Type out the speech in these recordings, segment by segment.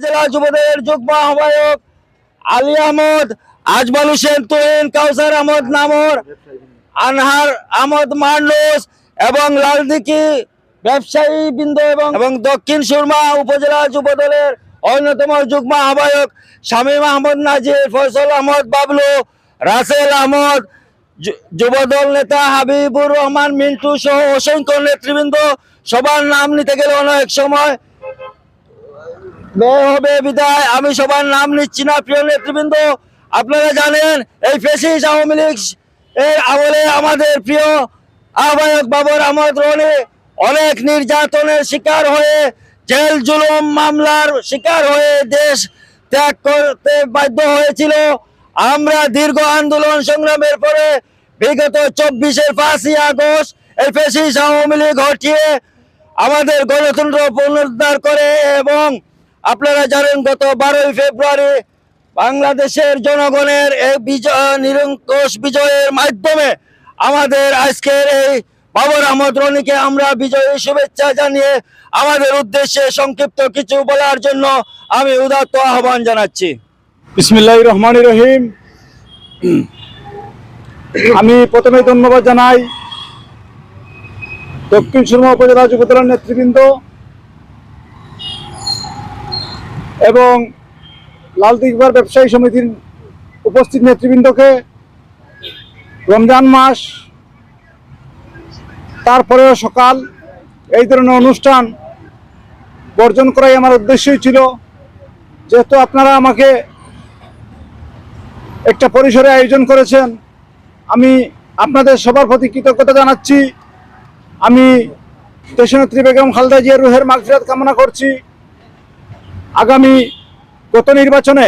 জেলা যুবদলের যুগ্ম আহ্বায়ক আলী আহমদ, আজমাল হোসেন তুহিন, কাউসার আহমদ নামর, আনহার আহমদ মান্নুস এবং লালদিঘি ব্যবসায়ী বৃন্দ এবং দক্ষিণ সুরমা উপজেলা যুবদলের অন্যতম যুগ্ম আহ্বায়ক শামীম আহমদ নাজির, ফয়সাল আহমদ বাবলু, রাসেল আহমদ, যুবদল নেতা হাবিবুর রহমান মিন্টু সহ অসংখ্য নেতৃবৃন্দ। সবার নাম নিতে গেলে অনেক সময় ব্যয় হবে, বিদায় আমি সবার নাম নিচ্ছি না। প্রিয় নেতৃবৃন্দ, আপনারা জানেন এই ফ্যাসিস্ট আওয়ামী লীগ এর আমলে আমাদের প্রিয় আহ্বায়ক বাবর আহমদ রনি অনেক নির্যাতনের শিকার হয়ে, জেল জুলুম মামলার শিকার হয়ে দেশ ত্যাগ করতে বাধ্য হয়েছিল। আমরা দীর্ঘ আন্দোলন সংগ্রামের পরে বিগত 24 5ই আগস্ট এই ফ্যাসিস্ট আওয়ামী লীগ হটিয়ে আমাদের গণতন্ত্র পুনরুদ্ধার করে এবং আপনারা জানেন গত 12ই ফেব্রুয়ারি বাংলাদেশের জনগণের এই নিরঙ্কুশ বিজয়ের মাধ্যমে আমাদের আজকের এই বাবর আহমদ রনিকে আমরা বিজয়ী শুভেচ্ছা জানিয়ে আমাদের উদ্দেশ্যে সংক্ষিপ্ত কিছু বলার জন্য আমি উদাত্ত আহ্বান জানাচ্ছি। বিসমিল্লাহির রহমানির রহিম। আমি প্রথমে ধন্যবাদ জানাই দক্ষিণ সুরমা উপজেলা যুবদলের নেতৃবৃন্দ এবং লালদিঘি ব্যবসায়ী সমিতির উপস্থিত নেতৃবৃন্দকে। রমজান মাস, তারপরেও সকাল এই ধরনের অনুষ্ঠান বর্জন করাই আমার উদ্দেশ্যই ছিল। যেহেতু আপনারা আমাকে একটা পরিসরে আয়োজন করেছেন, আমি আপনাদের সবার প্রতি কৃতজ্ঞতা জানাচ্ছি। আমি দেশনেত্রী বেগম খালেদা জিয়ার রুহের মাগফিরাত কামনা করছি। আগামী গত নির্বাচনে,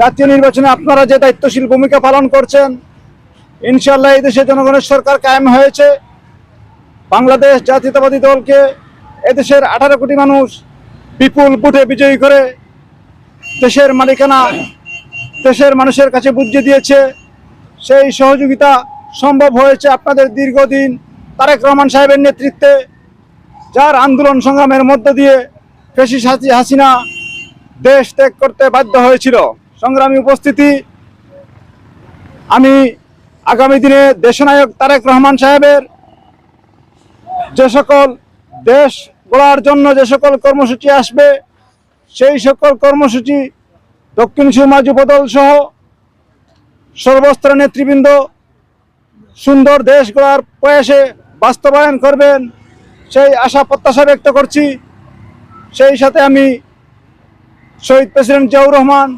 জাতীয় নির্বাচনে আপনারা যে দায়িত্বশীল ভূমিকা পালন করছেন, ইনশাআল্লাহ এই দেশে জনগণের সরকার কায়েম হয়েছে। বাংলাদেশ জাতীয়তাবাদী দলকে এদেশের 18 কোটি মানুষ বিপুল ভোটে বিজয়ী করে দেশের মালিকানা দেশের মানুষের কাছে বুঝিয়ে দিয়েছে। সেই সহযোগিতা সম্ভব হয়েছে আপনাদের দীর্ঘদিন তারেক রহমান সাহেবের নেতৃত্বে, যার আন্দোলন সংগ্রামের মধ্য দিয়ে ফ্যাসিস্ট হাসিনা দেশ ত্যাগ করতে বাধ্য হয়েছিল। সংগ্রামী উপস্থিতি, আমি আগামী দিনে দেশনায়ক তারেক রহমান সাহেবের যে সকল দেশ গড়ার জন্য যে সকল কর্মসূচি আসবে, সেই সকল কর্মসূচি দক্ষিণ সুরমা যুবদল সহ সর্বস্তরের নেতৃবৃন্দ সুন্দর দেশ গড়ার প্রয়াসে বাস্তবায়ন করবেন, সেই আশা প্রত্যাশা ব্যক্ত করছি। সেই সাথে আমি শহীদ প্রেসিডেন্ট জিয়াউর রহমান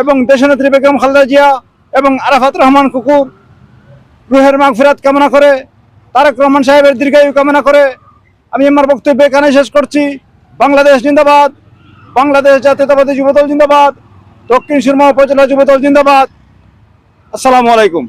এবং দেশনেত্রী বেগম খালেদা জিয়া এবং আরাফাত রহমান কুকুর রুহের মাগফিরাত কামনা করে, তারেক রহমান সাহেবের দীর্ঘায়ু কামনা করে আমি আমার বক্তব্য এখানে শেষ করছি। বাংলাদেশ জিন্দাবাদ, বাংলাদেশ জাতীয়তাবাদী যুবদল জিন্দাবাদ, দক্ষিণ সুরমা উপজেলা যুবদল জিন্দাবাদ। আসসালামু আলাইকুম।